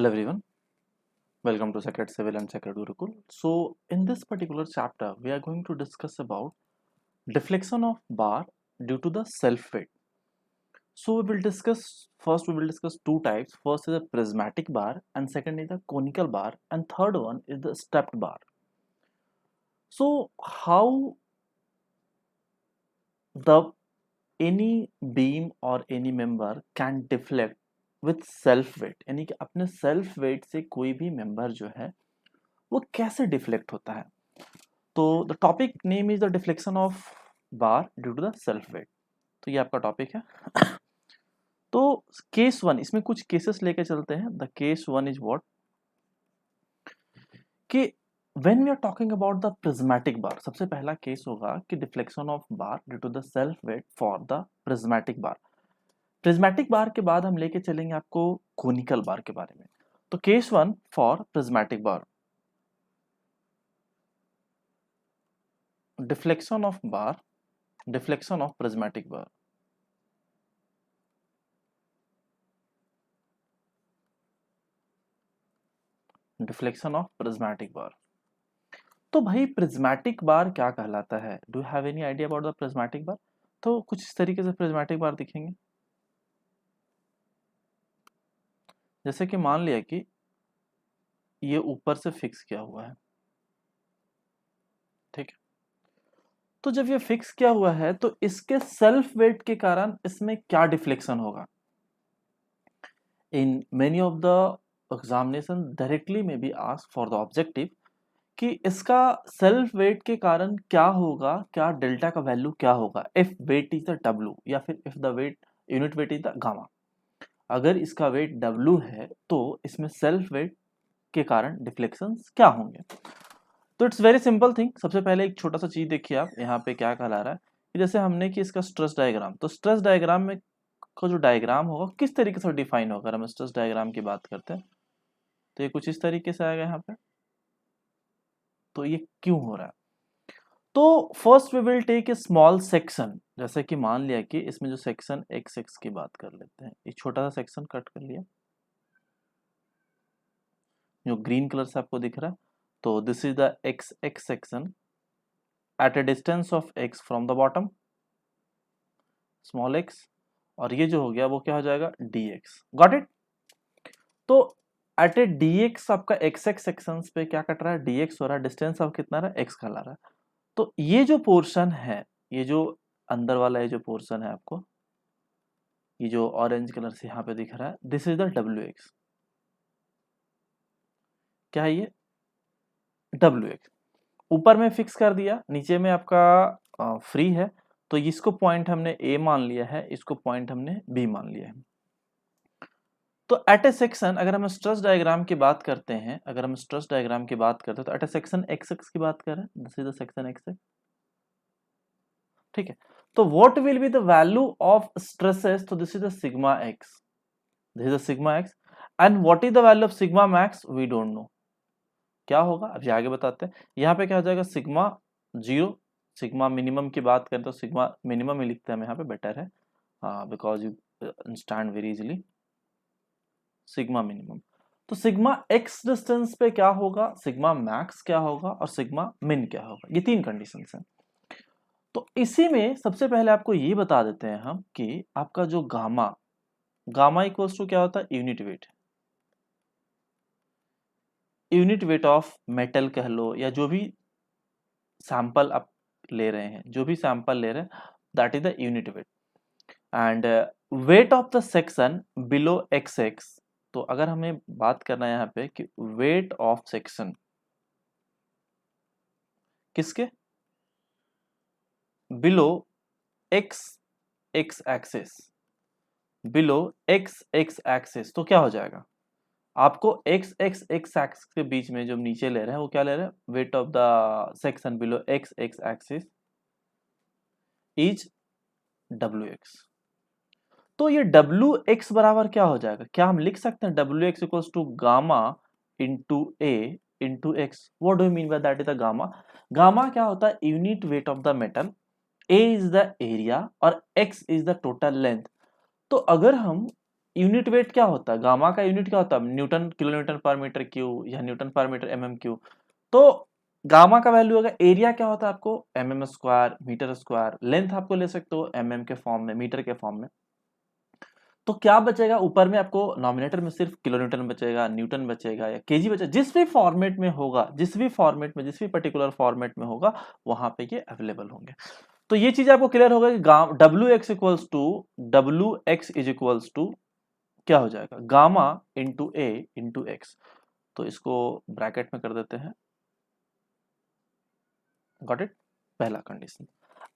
Hello everyone, welcome to Sacred Civil and Sacred Gurukul. So in this particular chapter, we are going to discuss about deflection of bar due to the self weight. So we will discuss two types. First is a prismatic bar and second is the conical bar and third one is the stepped bar. So how the any beam or any member can deflect with self weight, यानी कि अपने self weight से कोई भी member जो है वो कैसे डिफ्लेक्ट होता है. तो the topic name is the deflection of bar due to the self weight. तो ये आपका टॉपिक है. तो केस वन, इसमें कुछ केसेस लेके चलते हैं. The case one is what कि when we are talking about the prismatic bar, सबसे पहला केस होगा कि deflection of bar due to the self weight for the prismatic bar. Prismatic bar के बाद हम लेके चलेंगे आपको कोनिकल बार के बारे में. तो case one for prismatic bar, deflection of bar, deflection of prismatic bar. Deflection of prismatic bar. तो भाई प्रिज्मेटिक बार क्या कहलाता है? Do have any idea about the prismatic bar? तो कुछ इस तरीके से प्रिज्मेटिक बार दिखेंगे. जैसे कि मान लिया कि ये ऊपर से फिक्स किया हुआ है, ठीक है. तो जब ये फिक्स किया हुआ है तो इसके सेल्फ वेट के कारण इसमें क्या डिफ्लेक्शन होगा? In many of the examination directly में be ask for the objective कि इसका सेल्फ वेट के कारण क्या होगा, क्या डेल्टा का वैल्यू क्या होगा if weight is the W या फिर if the weight unit weight is the gamma. अगर इसका वेट डब्ल्यू है तो इसमें सेल्फ वेट के कारण डिफ्लेक्शंस क्या होंगे? तो इट्स वेरी सिंपल थिंग. सबसे पहले एक छोटा सा चीज देखिए आप यहाँ पे क्या कहला रहा है कि जैसे हमने कि इसका स्ट्रेस डायग्राम, तो स्ट्रेस डायग्राम में का जो डायग्राम होगा किस तरीके से डिफाइन होगा. अगर हम स्ट्रेस डायग्राम की बात करते हैं तो ये कुछ इस तरीके से आएगा यहाँ पे. तो ये क्यों हो रहा है? तो first we will take a small section. जैसे कि मान लिया कि इसमें जो सेक्शन एक्स एक्स की बात कर लेते हैं, एक छोटा सा सेक्शन कट कर लिया जो ग्रीन कलर से आपको दिख रहा है. तो this is the X X section at a distance of X from the bottom, small X. और ये जो हो गया वो क्या हो जाएगा? D X. Got it? तो एट ए डी एक्स आपका एक्स एक्स सेक्शन पे क्या कट रहा है? डी एक्स हो रहा है. डिस्टेंस ऑफ कितना रहा है? एक्स का ला रहा है. तो ये जो पोर्शन है, ये जो अंदर वाला ये जो पोर्शन है आपको, ये जो ऑरेंज कलर से यहाँ पे दिख रहा है, this is the W x. क्या है ये? W x. ऊपर में फिक्स कर दिया, नीचे में आपका फ्री है. तो इसको पॉइंट हमने ए मान लिया है, इसको पॉइंट हमने बी मान लिया है. तो एट ए सेक्शन, अगर हम स्ट्रेस डायग्राम की बात करते हैं, तो at a section X X की बात कर रहे हैं. This is the section X X, ठीक है. तो what will be the value of stresses? तो this is the sigma X, this is the sigma X. And what is the value of sigma max? We don't know. क्या होगा अभी आगे बताते हैं. यहाँ पे क्या हो जाएगा? Sigma zero. सिग्मा मिनिमम की बात करें तो सिग्मा मिनिमम ही लिखते हैं हम यहाँ पे, बेटर है because you understand very easily. Sigma minimum. तो सिग्मा एक्स डिस्टेंस पे क्या होगा, सिग्मा मैक्स क्या होगा और सिग्मा मिन क्या होगा. ये तीन कंडीशंस हैं. तो इसी में सबसे पहले आपको ये बता देते हैं हम कि आपका जो गामा, गामा इक्वल्स टू क्या होता है? Unit wait. Unit weight of metal कह लो या जो भी सैंपल आप ले रहे हैं, जो भी सैंपल ले रहे हैं, that is the unit wait. And wait of the section below x x. तो अगर हमें बात करना है यहाँ पे कि वेट ऑफ सेक्शन किसके? Below x X axis, below x X axis. तो क्या हो जाएगा? आपको एक्स एक्स एक्स एक्सिस के बीच में जो नीचे ले रहे हैं वो क्या ले रहे हैं? Wait of the section below x X axis is W x. तो ये डब्ल्यू एक्स बराबर क्या हो जाएगा? क्या हम लिख सकते हैं W X equals to gamma into A into X? What do you mean by that is the gamma? Gamma क्या होता है? Unit weight of the metal, A is the area और X is the total length. तो अगर हम unit weight क्या होता है, गामा का यूनिट क्या होता है, न्यूटन किलो न्यूटन पर मीटर क्यू या न्यूटन पर मीटर एमएम क्यू। तो गामा का वैल्यू होगा, एरिया क्या होता है आपको mm square metre square, length आपको ले सकते हो एमएम के फॉर्म में मीटर के फॉर्म में। तो क्या बचेगा ऊपर में आपको नॉमिनेटर में सिर्फ किलो न्यूटन बचेगा, न्यूटन बचेगा या केजी बचेगा, जिस भी फॉर्मेट में होगा, जिस भी फॉर्मेट में, जिस भी पर्टिकुलर फॉर्मेट में होगा वहां पे ये अवेलेबल होंगे। तो ये चीज आपको क्लियर होगा कि W X equals to W X is equals to क्या हो जाएगा gamma into A into X. तो इसको ब्रैकेट में कर देते हैं, गॉट इट, पहला कंडीशन।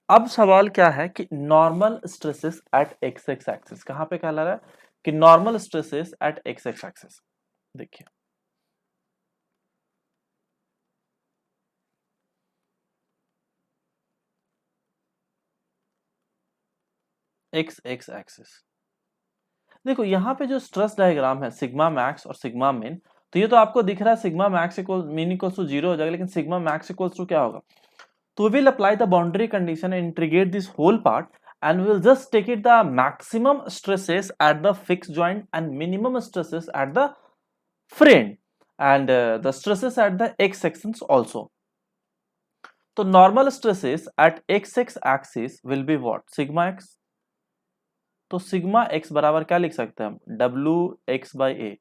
अब सवाल क्या है कि normal stresses at X X axis, कहां पे कहला रहा है कि normal stresses at X X axis. देखिए एक्स एक्स एक्सिस, देखो यहाँ पे जो स्ट्रेस डायग्राम है सिग्मा मैक्स और सिग्मा मिन, तो ये तो आपको दिख रहा है sigma max equal min equals to 0 हो जाएगा, लेकिन सिग्मा मैक्स इक्वल्स टू क्या होगा, तो we will apply the boundary condition and integrate this whole part, and we will just take it the maximum stresses at the fixed joint and minimum stresses at the free end, and the stresses at the x sections also. तो normal stresses at x x axis will be what, sigma x। तो sigma x बराबर क्या लिख सकते हैं हम, w x by a,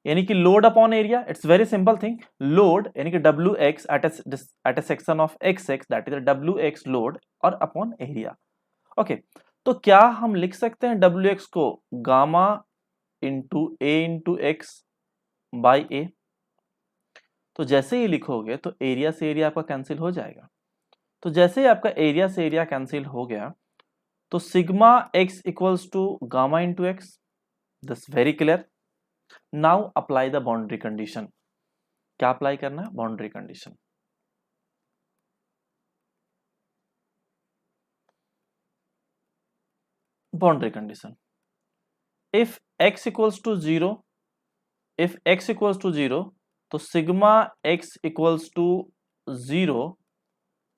यानी कि load upon area, it's very simple thing, load यानी कि W X at a section of X X that is W X load और अपॉन एरिया। ओके, तो क्या हम लिख सकते हैं डब्ल्यू एक्स को gamma into X by A. तो जैसे ही लिखोगे तो एरिया से एरिया आपका कैंसिल हो जाएगा। तो जैसे ही आपका एरिया से एरिया कैंसिल हो गया तो sigma X equals to gamma into X, this very clear. Now apply the boundary condition, क्या अप्लाई करना है, boundary condition. Boundary condition, if x equals to 0, if x equals to 0 तो sigma x equals to 0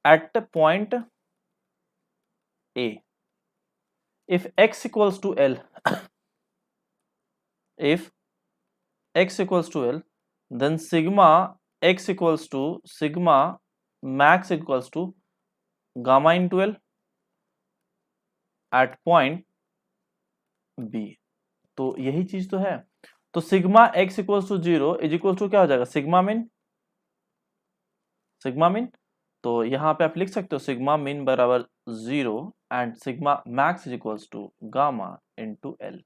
at point a। if x equals to L if x equals to L then sigma x equals to sigma max equals to gamma into L at point B। तो यही चीज तो है। तो sigma x equals to 0 is equals to क्या हो जाएगा, sigma मिन, सिग्मा मिन। तो यहां पे आप लिख सकते हो सिग्मा मिन बराबर 0 and sigma max is equals to gamma into L।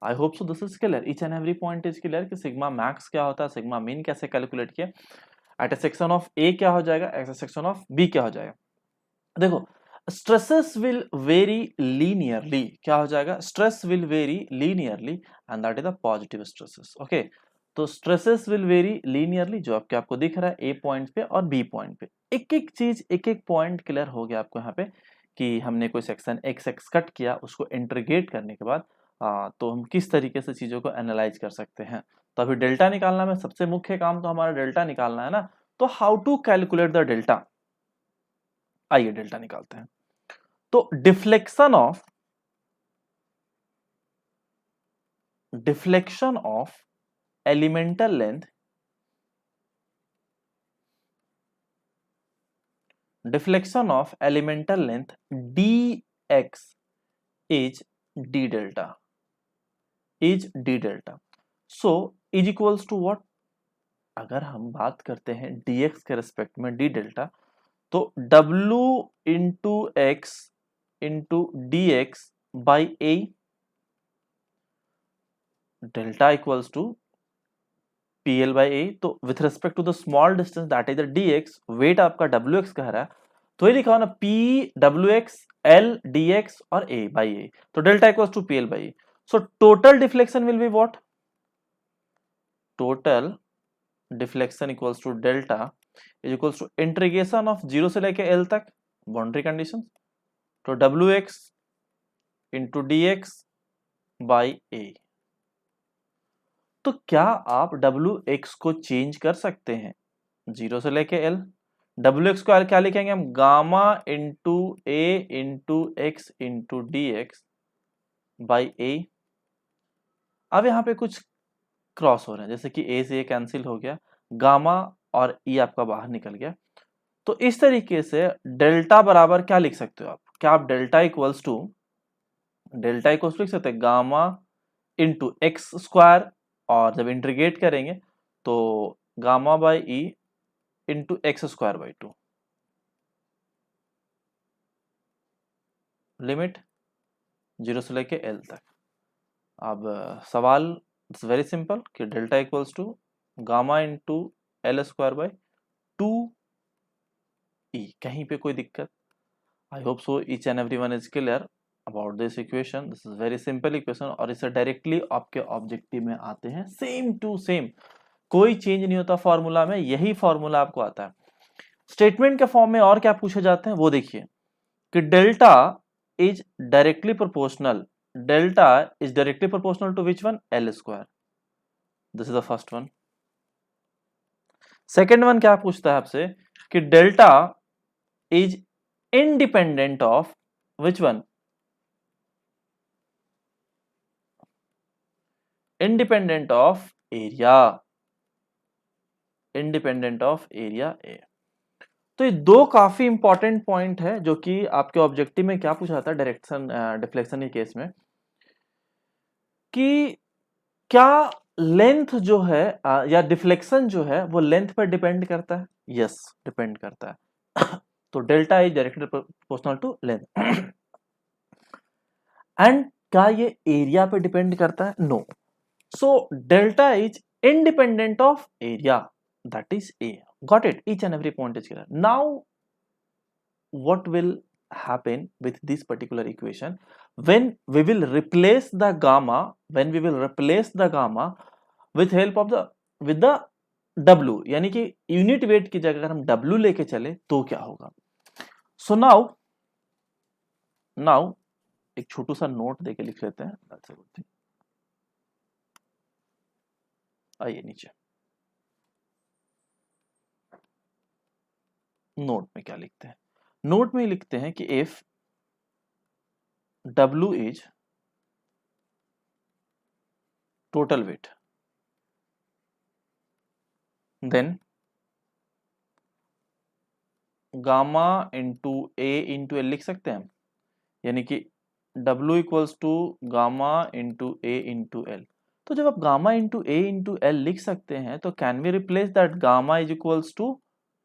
I hope so this is clear, each and every point is clear कि सिग्मा मैक्स क्या होता है, सिग्मा मीन कैसे कैलकुलेट किया, at a section of A क्या हो जाएगा, at a section of B क्या हो जाएगा। देखो स्ट्रेसेस विल वेरी लीनियरली, क्या हो जाएगा, stress will very linearly and that is the positive stresses. Okay, तो स्ट्रेसेस विल वेरी लीनियरली जो आपको दिख रहा है ए पॉइंट पे और बी पॉइंट पे, एक एक चीज एक एक पॉइंट क्लियर हो गया आपको यहाँ पे कि हमने कोई सेक्शन एक्स एक्स कट किया, उसको इंटीग्रेट करने के बाद तो हम किस तरीके से चीजों को एनालाइज कर सकते हैं। तो अभी डेल्टा निकालना में सबसे मुख्य काम तो हमारा डेल्टा निकालना है ना, तो how to calculate the delta, आइए डेल्टा निकालते हैं। तो deflection of elemental length, deflection of elemental length dx is d delta, is d delta, so is equals to what, अगर हम बात करते हैं dx के रेस्पेक्ट में d डेल्टा, तो w into X into D X by A, delta equals to P L by A. तो with respect to the small distance that is the D X, weight आपका W X कह रहा है, तो ये लिखा हो ना P W X L D X और ए बाई ए, तो delta equals to P L by A. So total deflection will be what, total deflection equals to delta is equals to integration of 0 से लेके L तक, boundary condition, तो W X into D X by A. तो क्या आप W X को change कर सकते हैं 0 से लेके एल, डब्ल्यू एक्स को क्या लिखेंगे हम, gamma into A into X into D X by A. अब यहाँ पे कुछ क्रॉस हो रहे हैं, जैसे कि ए से ए कैंसिल हो गया, गामा और ई आपका बाहर निकल गया। तो इस तरीके से डेल्टा बराबर क्या लिख सकते हो आप, क्या आप डेल्टा इक्वल्स टू लिख सकते हैं गामा इंटू एक्स स्क्वायर, और जब इंटीग्रेट करेंगे तो gamma by E into X square by 2, limit 0 से लेके एल तक। अब सवाल इट्स वेरी सिंपल कि delta equals to gamma into L square by 2 E, कहीं पे कोई दिक्कत? I hope so each and every one is clear about this equation. This is very simple equation और इसे डायरेक्टली आपके ऑब्जेक्टिव में आते हैं सेम टू सेम, कोई चेंज नहीं होता फॉर्मूला में, यही फॉर्मूला आपको आता है। स्टेटमेंट के फॉर्म में और क्या पूछे जाते हैं वो देखिए कि delta is directly proportional, delta is directly proportional to which one, L square. This is the first one. Second one क्या पूछता है आपसे कि delta is independent of which one, independent of area, independent of area A. तो ये दो काफी important point है जो कि आपके ऑब्जेक्टिव में क्या पूछा था डायरेक्शन डिफ्लेक्शन के केस में, कि क्या लेंथ जो है या डिफ्लेक्शन जो है वो लेंथ पर डिपेंड करता है? यस, डिपेंड करता है। तो delta is directly proportional to length. And क्या ये एरिया पे डिपेंड करता है? No. So delta is independent of area, that is A. Got it? Each and every point is clear. Now what will happen with this particular equation when we will replace the gamma, with help of the with the W, यानी कि unit weight की जगह अगर हम W लेके चले तो क्या होगा? सो नाउ एक छोटू सा नोट देके लिख लेते हैं। That's a good thing. आइए नीचे नोट में क्या लिखते हैं, नोट में लिखते हैं कि if W is total weight, then gamma into A into L लिख सकते हैं हम, यानी कि W equals to gamma into A into L. तो जब आप gamma into A into L लिख सकते हैं तो can we replace that gamma is equals to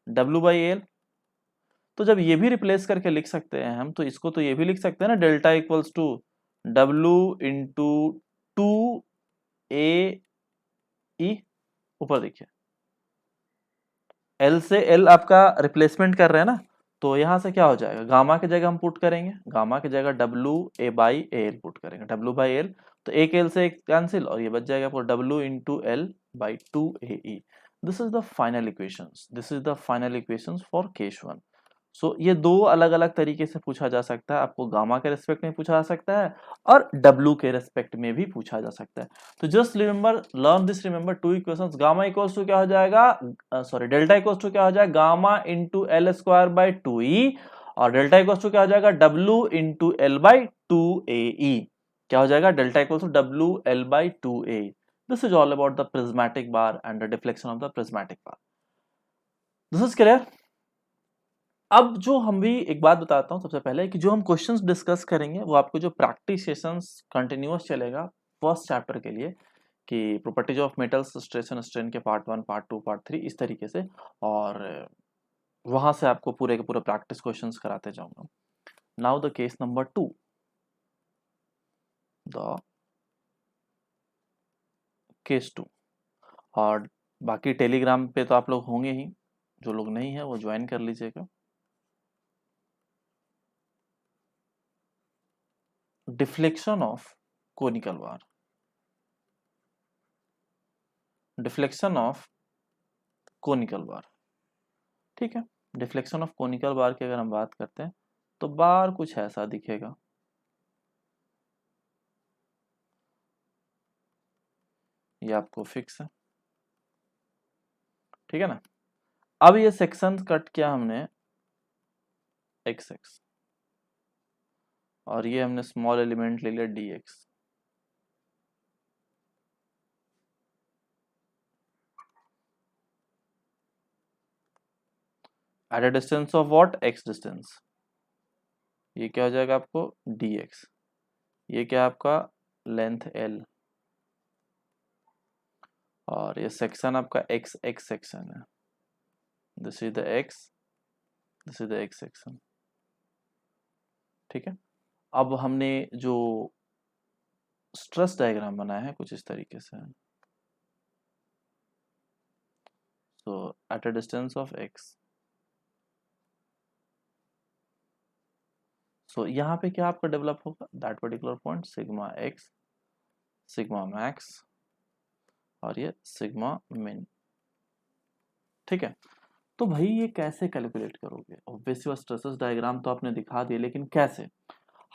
W by L? तो जब ये भी रिप्लेस करके लिख सकते हैं हम, तो इसको तो ये भी लिख सकते हैं ना, delta equals to W into 2 AE। ऊपर देखिए L से L आपका रिप्लेसमेंट कर रहे हैं ना, तो यहां से क्या हो जाएगा, गामा की जगह हम पुट करेंगे, गामा की जगह W A by L put करेंगे, W बाई एल, तो एक L से एक कैंसिल और ये बच जाएगा आपको W into L by 2AE। This is the final equations, this is the final equations for case 1। सो ये दो अलग अलग तरीके से पूछा जा सकता है, आपको गामा के रेस्पेक्ट में पूछा जा सकता है और W के रेस्पेक्ट में भी पूछा जा सकता है। तो just remember, learn this, remember two equations. Gamma equals to क्या हो जाएगा, सॉरी डेल्टा इक्वल्स टू क्या हो जाएगा, gamma into L square by 2E, और डेल्टा इक्वल्स टू क्या हो जाएगा, W into L by 2AE। क्या हो जाएगा, delta equals to W L by 2AE। This is all about the prismatic bar and the deflection of the prismatic bar. This is clear. अब जो हम भी एक बात बताता हूं सबसे पहले कि जो हम क्वेश्चंस डिस्कस करेंगे वो आपको जो प्रैक्टिस सेशंस कंटिन्यूअस चलेगा फर्स्ट चैप्टर के लिए, कि properties of metals, stress and strain के पार्ट 1, पार्ट 2, पार्ट 3 इस तरीके से, और वहां से आपको पूरे के पूरे प्रैक्टिस क्वेश्चंस कराते जाऊंगा। Now the case number 2, the case 2। और बाकी टेलीग्राम पे तो आप लोग होंगे ही, जो लोग नहीं है वो ज्वाइन कर लीजिएगा। Deflection of conical bar, deflection of conical bar, ठीक है। डिफ्लेक्शन ऑफ कोनिकल बार की अगर हम बात करते हैं तो बार कुछ ऐसा दिखेगा, ये आपको फिक्स है, ठीक है ना। अब ये सेक्शन कट किया हमने एक्स एक्स, और ये हमने स्मॉल एलिमेंट ले लिया dx, eight a distance of what, x distance, ये क्या हो जाएगा आपको dx, ये क्या आपका लेंथ l, और ये सेक्शन आपका x x सेक्शन है, this is the x, this is the x section. ठीक है, अब हमने जो स्ट्रेस डायग्राम बनाया है कुछ इस तरीके से, so at a distance of x, so यहाँ पे क्या आपका डेवलप होगा, that particular point sigma x, sigma max और ये सिग्मा मिन। ठीक है, तो भाई ये कैसे कैलकुलेट करोगे, ऑब्वियसली स्ट्रेसेस डायग्राम तो आपने दिखा दिया, लेकिन कैसे,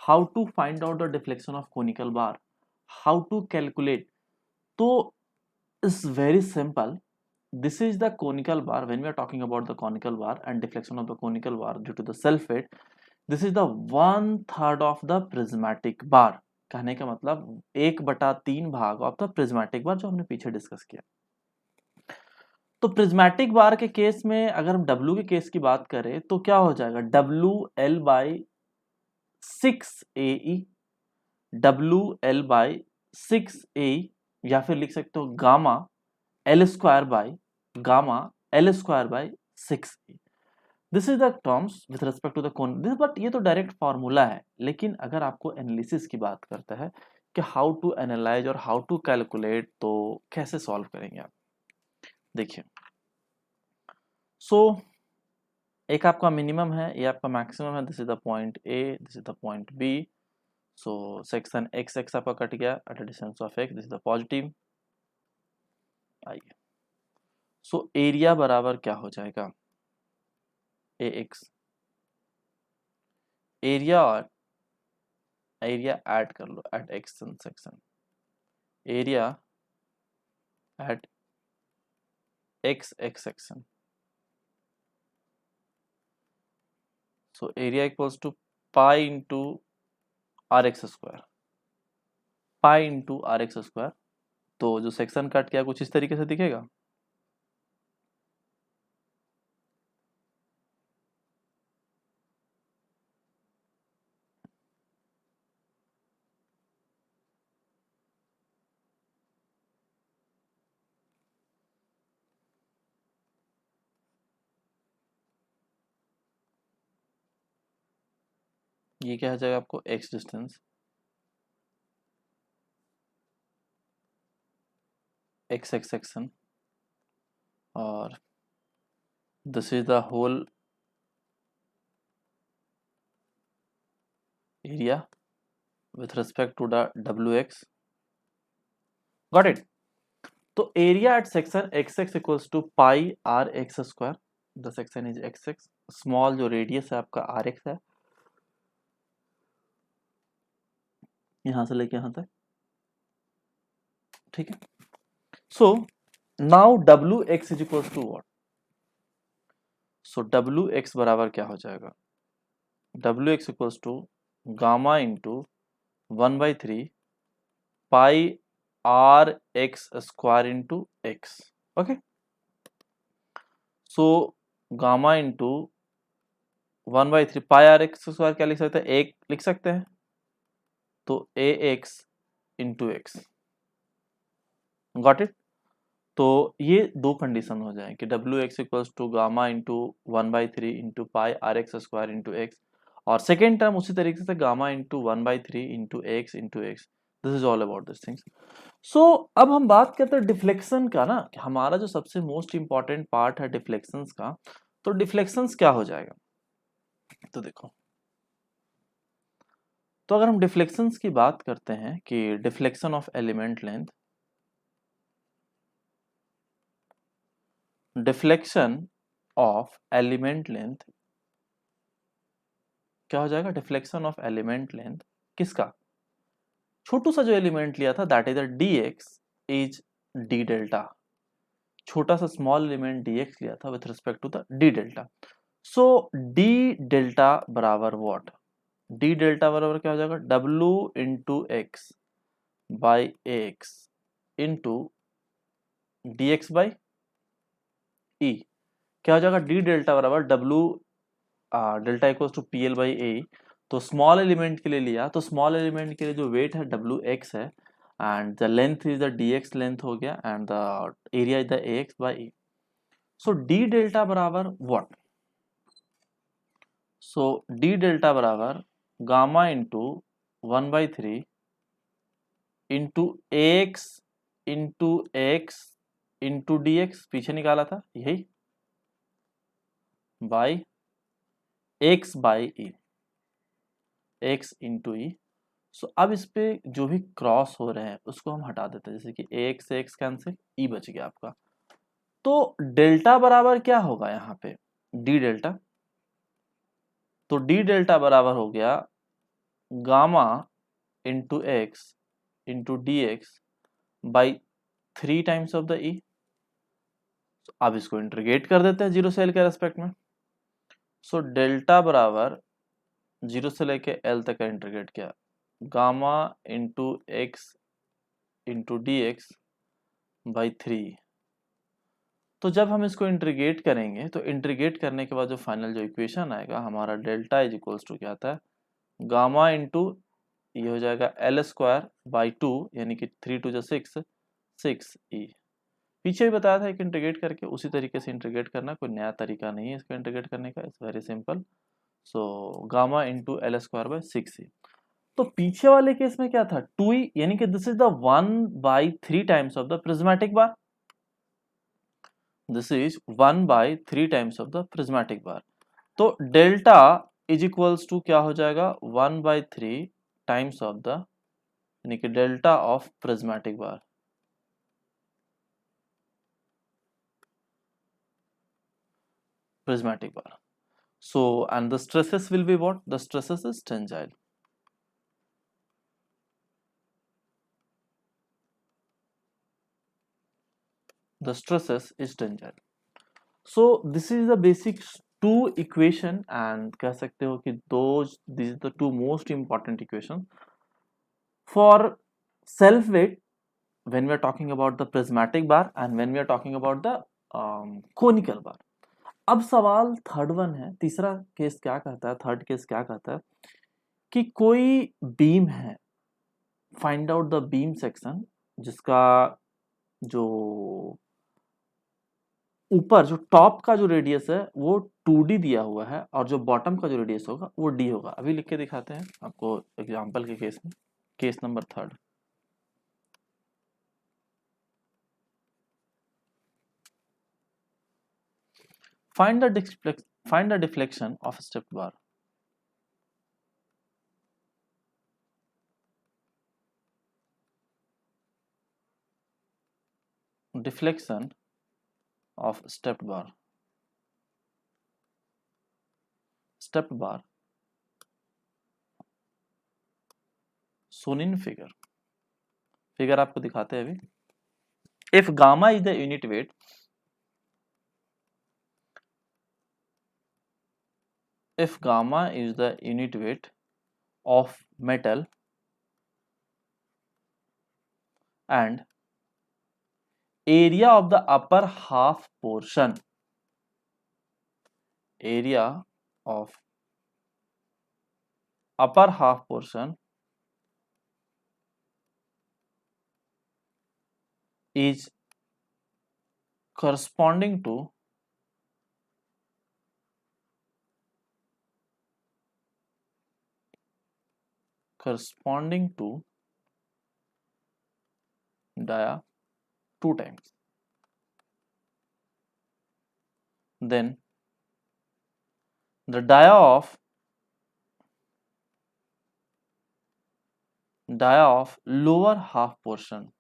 how to find out the deflection of conical bar, how to calculate, तो it's very simple. This is the conical bar. When we are talking about the conical bar and deflection of the conical bar due to the self weight, this is the 1/3 of the prismatic bar. कहने का मतलब 1/3 भाग of the prismatic बार, जो हमने पीछे discuss किया। तो prismatic bar के केस में अगर हम W के केस की बात करें तो क्या हो जाएगा, WL/6AE, WL/6AE, या फिर लिख सकते हो gamma L² this is the terms with respect to the cone, but ये तो डायरेक्ट फॉर्मूला है, लेकिन अगर आपको एनालिसिस की बात करता है कि हाउ टू एनालाइज और हाउ टू कैलकुलेट, तो कैसे सॉल्व करेंगे आप, देखिए। सो एक आपका मिनिमम है, ये आपका मैक्सिमम है, this is the point A, this is the point B, so section X X आपका कट गया at a distance of X, this is the positive. आइए, सो एरिया बराबर क्या हो जाएगा, ए एक्स, एरिया और एरिया ऐड कर लो at X section, area at X X section, so area equals to pi into R X square, pi into R X square. तो जो सेक्शन कट किया कुछ इस तरीके से दिखेगा, ये क्या हो जाएगा आपको X distance, X X section, और this is the whole area with respect to the W X, got it. तो area at section X X equals to pi R X square, the section is X X, small जो radius है आपका are x है, यहां से लेके यहां तक। ठीक है, so now W X is equals to what, so W X बराबर क्या हो जाएगा, W X equals to gamma into 1/3 pi R X square into X. Okay, so gamma into 1/3 pi R X square क्या लिख सकते हैं, एक लिख सकते हैं, तो A X into X, got it. तो ये दो कंडीशन हो जाए कि W X equals to gamma into 1/3 into pi R X square into X, और सेकेंड टर्म उसी तरीके से gamma into 1/3 into X, this is all about this things. So अब हम बात करते हैं डिफ्लेक्शन का ना, हमारा जो सबसे मोस्ट इंपॉर्टेंट पार्ट है डिफ्लेक्शंस का, तो डिफ्लेक्शंस क्या हो जाएगा, तो देखो, तो अगर हम डिफ्लेक्शंस की बात करते हैं कि deflection of element length, deflection of element length क्या हो जाएगा, डिफ्लेक्शन ऑफ एलिमेंट लेंथ किसका, छोटू सा जो एलिमेंट लिया था that is D X is D delta, छोटा सा स्मॉल एलिमेंट डी एक्स लिया था with respect to the D delta. So D delta बराबर व्हाट, डी डेल्टा बराबर क्या हो जाएगा, W into X by X into D X by E, क्या हो जाएगा, डी डेल्टा बराबर W delta equals to P L by A. तो स्मॉल एलिमेंट के लिए लिया, तो स्मॉल एलिमेंट के लिए जो वेट है डब्ल्यू एक्स है, and the length is the D X length हो गया, and the area is the A X by A. So D delta बराबर व्हाट, सो डी डेल्टा बराबर gamma into 1/3 into X into X into D X, पीछे निकाला था यही, by X by E, X into E. So अब इस पे जो भी क्रॉस हो रहे हैं उसको हम हटा देते हैं, जैसे कि एक्स से एक्स कैंसिल, ई बच गया आपका। तो डेल्टा बराबर क्या होगा यहाँ पे, डी डेल्टा, तो डी डेल्टा बराबर हो गया gamma into X into D X by 3 times of the E. अब इसको इंटीग्रेट कर देते हैं जीरो से एल के रेस्पेक्ट में। सो डेल्टा बराबर जीरो से लेके एल तक का इंटीग्रेट किया, gamma into X into D X by 3। तो जब हम इसको इंटीग्रेट करेंगे तो इंटीग्रेट करने के बाद जो फाइनल जो इक्वेशन आएगा हमारा, डेल्टा इज इक्वल्स टू क्या आता है, गामा इंटू ये हो जाएगा एल स्क्वायर बाई 2, यानी कि 3 2 6, 6 ई। पीछे भी बताया था कि इंटीग्रेट करके उसी तरीके से इंटीग्रेट करना, कोई नया तरीका नहीं है इसको इंटीग्रेट करने का, it's very simple. So gamma into L square by 6 ई। तो पीछे वाले केस में क्या था, 2e, यानी कि this is the 1/3 times of the prismatic bar, this is 1/3 times of the prismatic bar. तो डेल्टा इज इक्वल्स टू क्या हो जाएगा, 1/3 टाइम्स ऑफ द, यानी कि delta of prismatic bar, prismatic bar. So, and the stresses will be what? The stresses is tangile. The stresses is tangile. So, this is the basic two equation, and कह सकते हो कि these are the two most important equation for self weight when we are talking about the prismatic bar and when we are talking about the conical bar. अब सवाल third one है, तीसरा case क्या कहता है, थर्ड केस क्या कहता है कि कोई बीम है, find out the beam section जिसका जो ऊपर जो टॉप का जो रेडियस है वो 2d दिया हुआ है, और जो बॉटम का जो रेडियस होगा वो d होगा। अभी लिख के दिखाते हैं आपको एग्जांपल के केस में, case number third. Find the deflection of step bar. Deflection of step bar, step bar shown in figure, figure आपको दिखाते हैं अभी। If gamma is the unit weight, if gamma is the unit weight of metal and area of the upper half portion, area of upper half portion is corresponding to dia 2 times, then the dia of lower half portion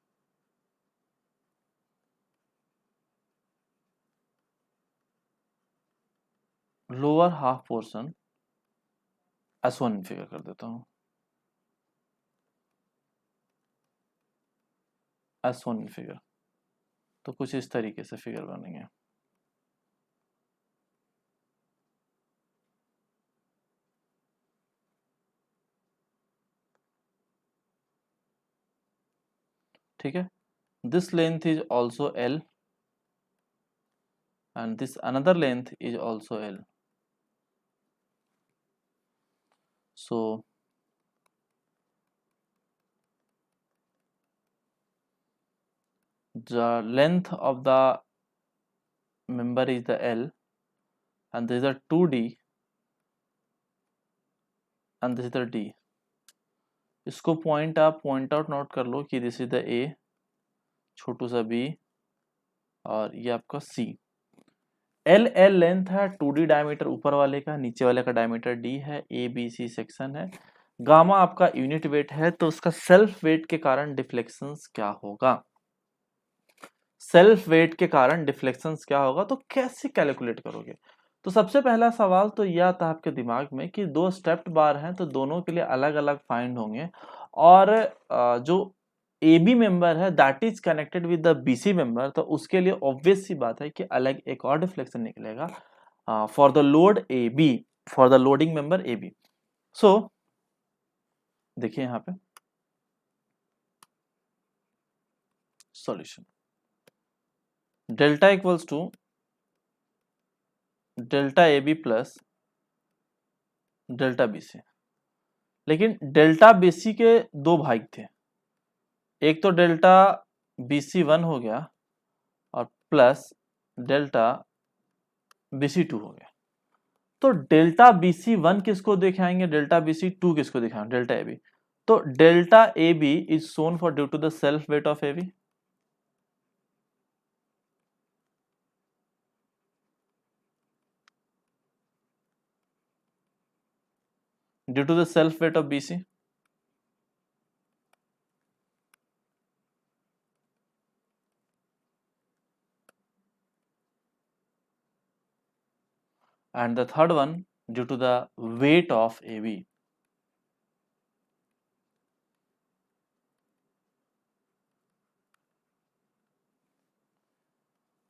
S1 figure कर देता हूं, S1 figure, तो कुछ इस तरीके से figure बनेंगे। ठीक है, this length is also L and this another length is also L. So the length of the member is the L, and this is a 2D and this is the D. इसको point आप point out note कर लो कि this is the A, छोटू सा B, और ये आपका C. L length है, 2D diameter ऊपर वाले का, नीचे वाले का डायमीटर D है, ABC सेक्शन है. गामा आपका यूनिट वेट है, तो उसका सेल्फ वेट के कारण डिफ्लेक्शंस क्या होगा? सेल्फ वेट के कारण डिफ्लेक्शंस क्या होगा, तो कैसे कैलकुलेट करोगे? तो सबसे पहला सवाल तो यह आता है आपके दिमाग में कि दो स्टेप्ड बार हैं, तो दोनों के लिए अलग अलग फाइंड होंगे, और जो ए बी मेंबर है that is connected with the B C member, तो उसके लिए ऑब्वियस सी बात है कि अलग एक और डिफ्लेक्शन निकलेगा for the load A B, for the loading member A B. So देखिए यहाँ पे solution, delta equals to delta A B plus delta B C. लेकिन डेल्टा बी सी के दो भाग थे, एक तो डेल्टा बी सी वन हो गया और plus delta B C two हो गया. तो डेल्टा बी सी वन किसको दिखाएंगे, डेल्टा बी सी टू किसको दिखाएंगे, डेल्टा ए बी. तो delta A B is shown for due to the self weight of A B. Due to the self weight of B C. And the third one due to the weight of AB.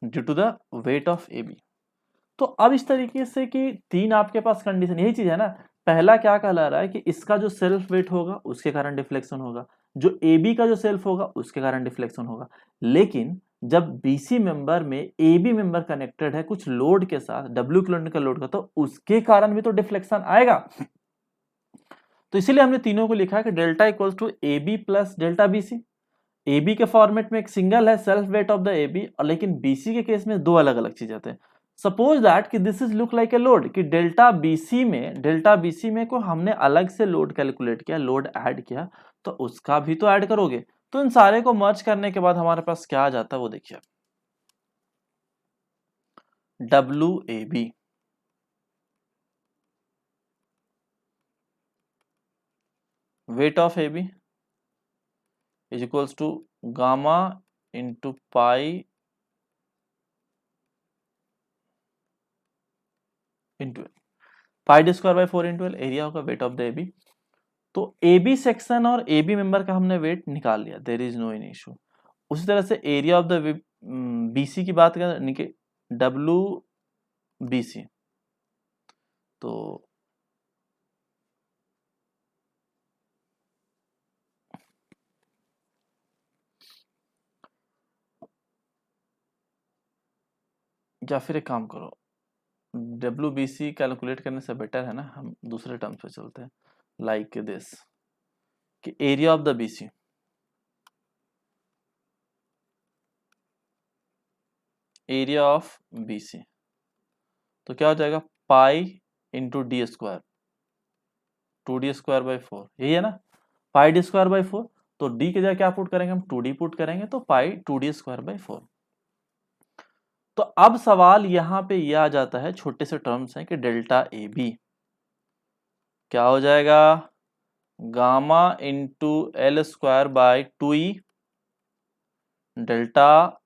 Due to the weight of AB. तो अब इस तरीके से कि तीन आपके पास condition, यही चीज है ना. पहला क्या कहला रहा है कि इसका जो सेल्फ वेट होगा उसके कारण डिफ्लेक्शन होगा, जो ए बी का जो सेल्फ होगा उसके कारण डिफ्लेक्शन होगा. लेकिन जब बीसी मेंबर में ए बी मेंबर कनेक्टेड है कुछ लोड के साथ, डब्ल्यू किलोमीटर लोड का, तो उसके कारण भी तो डिफ्लेक्शन आएगा. तो इसीलिए हमने तीनों को लिखा है कि delta equals to A B plus delta B C. A B के फॉर्मेट में एक सिंगल है self weight of the A B, और लेकिन बीसी के केस में दो अलग अलग चीज आते हैं. सपोज दैट कि this is look like a load, कि डेल्टा बीसी में को हमने अलग से लोड कैलकुलेट किया, लोड ऐड किया, तो उसका भी तो ऐड करोगे. तो इन सारे को मर्ज करने के बाद हमारे पास क्या आ जाता है वो देखिए, W A B weight of A B is equals to gamma into pi into L. Pi D square by 4 into L area होगा weight of the A B. तो ए बी सेक्शन और ए बी मेंबर का हमने weight निकाल लिया, there is no any issue. उसी तरह से area of the B C की बात करें, डब्ल्यू बी सी, तो या फिर एक काम करो, डब्ल्यू बी सी कैलकुलेट करने से बेटर है ना, हम दूसरे टर्म्स पे चलते हैं, लाइक दिस, कि area of the B C, area of B C, तो क्या हो जाएगा, pi into D square, 2d square by 4, यही है ना, पाई डी स्क्वायर बाई 4. तो d की जगह क्या पुट करेंगे हम, 2d पुट करेंगे, तो पाई 2d स्क्वायर बाई 4. तो अब सवाल यहां पे यह आ जाता है, छोटे से टर्म्स हैं कि डेल्टा ए बी क्या हो जाएगा, gamma into L square by 2e delta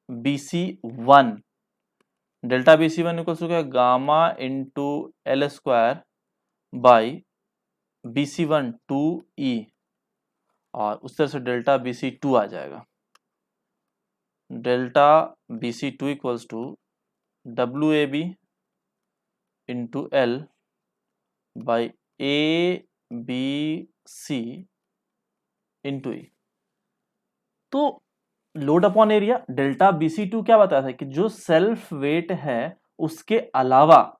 B C one, delta B C one equal to क्या, gamma into L square by B C one 2e, और उस तरह से डेल्टा बी सी टू आ जाएगा, delta B C two equals to W A B into L by A B C into E. तो load upon area delta BC2 क्या बताया था कि जो सेल्फ वेट है उसके अलावा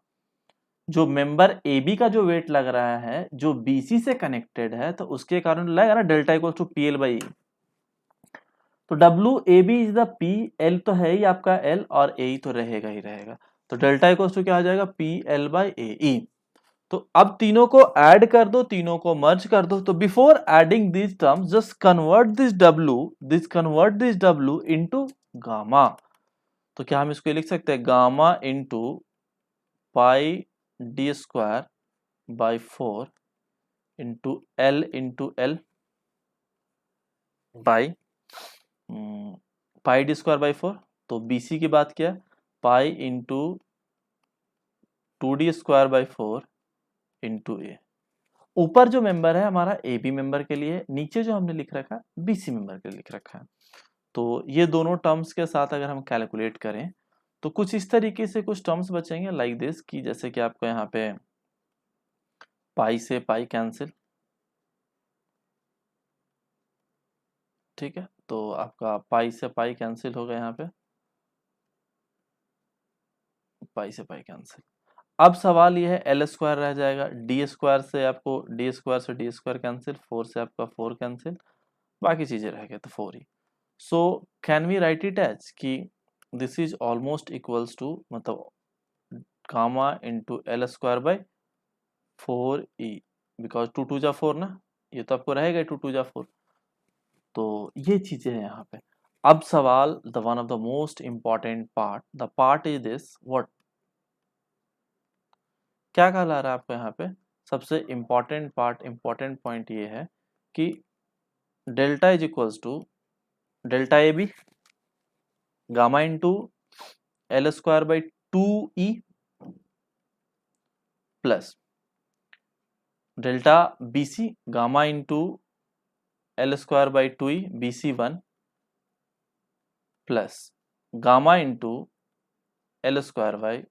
जो मेंबर AB का जो वेट लग रहा है जो BC से कनेक्टेड है तो उसके कारण लगेगा ना डेल्टा इक्वल टू PL/E। तो WAB is the P, L तो है ही आपका L और A तो रहेगा ही रहेगा। तो डेल्टा इक्वल टू क्या हो जाएगा PL/AE। तो अब तीनों को ऐड कर दो, तीनों को मर्ज कर दो। तो before adding this terms just convert this W into gamma. तो क्या हम इसको लिख सकते हैं gamma into pi D square by 4 into L by pi D square by 4। तो BC की बात किया pi into 2D² by 4 into A. ऊपर जो मेंबर है हमारा AB मेंबर के लिए, नीचे जो हमने लिख रखा है BC मेंबर के लिए लिख रखा है। तो ये दोनों टर्म्स के साथ अगर हम कैलकुलेट करें तो कुछ इस तरीके से कुछ टर्म्स बचेंगे लाइक दिस कि जैसे कि आपको यहाँ पे पाई से पाई कैंसिल, ठीक है। तो आपका पाई से पाई कैंसिल होगा यहाँ पे, पाई से पाई कैंसिल। अब सवाल ये है L² रह जाएगा, D² से आपको D² कैंसिल, 4 से आपका 4 कैंसिल, बाकी चीजें रह गए तो 4 ही। So can we write it as कि this is almost equals to मतलब gamma into L² by 4E, because 2 2 जा 4 ना, ये तो आपको रहेगा 2 2 जा 4। तो ये चीजें हैं यहाँ पे। अब सवाल the one of the most important part, the part is this what, क्या कहला रहा है आपको यहाँ पे सबसे इंपॉर्टेंट पार्ट, इंपॉर्टेंट पॉइंट ये है कि delta is equals to delta AB gamma into L² by 2E plus delta BC gamma into L² by 2E BC1 plus gamma into L² by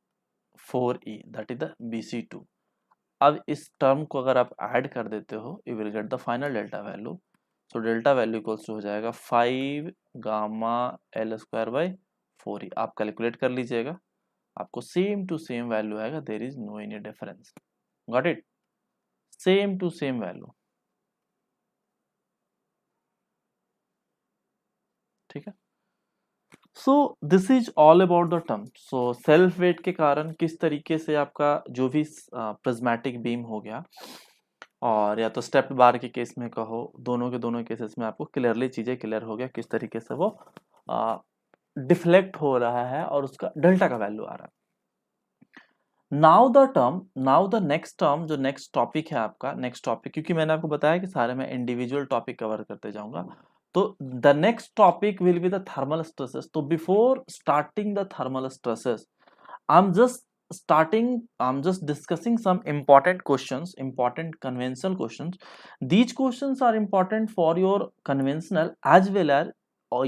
4E that is the BC2। अब इस term को अगर आप add कर देते हो you will get the final delta value. So delta value equals to हो जाएगा 5 गामा L² बाई 4E। आप कैलकुलेट कर लीजिएगा, आपको सेम टू सेम वैल्यू आएगा, there is no any difference. Got it, same to same value, ठीक है। So this is all about the term. So self weight के कारण किस तरीके से आपका जो भी प्रिज्मेटिक बीम हो गया और या तो स्टेप्ड बार के केस में कहो, दोनों के दोनों केसेस में आपको क्लियरली चीजें क्लियर हो गया किस तरीके से वो डिफ्लेक्ट हो रहा है और उसका डेल्टा का वैल्यू आ रहा है। नाउ द नेक्स्ट टर्म, जो नेक्स्ट टॉपिक है आपका, नेक्स्ट टॉपिक क्योंकि मैंने आपको बताया कि सारे मैं इंडिविजुअल टॉपिक कवर करते जाऊंगा, तो the next topic will be the thermal stresses. तो before starting the thermal stresses I'm just discussing some important questions, important conventional questions. These questions are important for your conventional as well as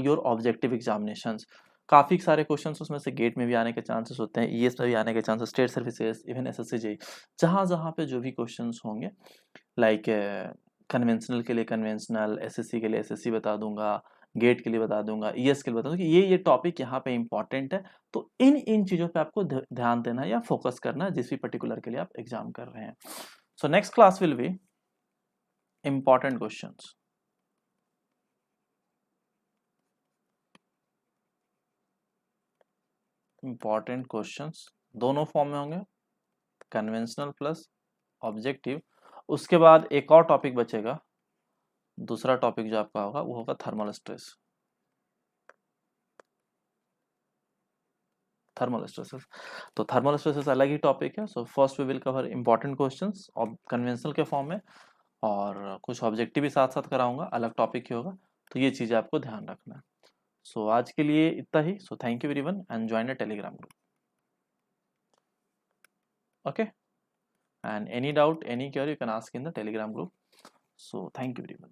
your objective examinations. काफी सारे questions उसमें से gate में भी आने के chances होते हैं, ईएस में भी आने के chances, state services, even SSC JEE, जहां जहां पे जो भी क्वेश्चंस होंगे लाइक कन्वेंशनल के लिए कन्वेंशनल, एसएससी के लिए एसएससी बता दूंगा, गेट के लिए बता दूंगा, ईएस के लिए बता दूंगा कि ये टॉपिक यहाँ पे इंपॉर्टेंट है। तो इन चीजों पे आपको ध्यान देना है या फोकस करना है जिस भी पर्टिकुलर के लिए आप एग्जाम कर रहे हैं। So next class will be important questions. Important questions दोनों फॉर्म में होंगे, कन्वेंशनल प्लस ऑब्जेक्टिव। उसके बाद एक और टॉपिक बचेगा, दूसरा टॉपिक जो आपका होगा वो होगा थर्मल स्ट्रेस, थर्मल स्ट्रेसेस। तो थर्मल स्ट्रेसेस अलग ही टॉपिक है। So first we will cover important questions और कन्वेंशनल के फॉर्म में, और कुछ ऑब्जेक्टिव भी साथ साथ कराऊंगा, अलग टॉपिक ही होगा। तो ये चीज़ें आपको ध्यान रखना है। सो आज के लिए इतना ही। So thank you everyone and join a Telegram group. Okay, and any doubt, any query you can ask in the Telegram group. So thank you everyone.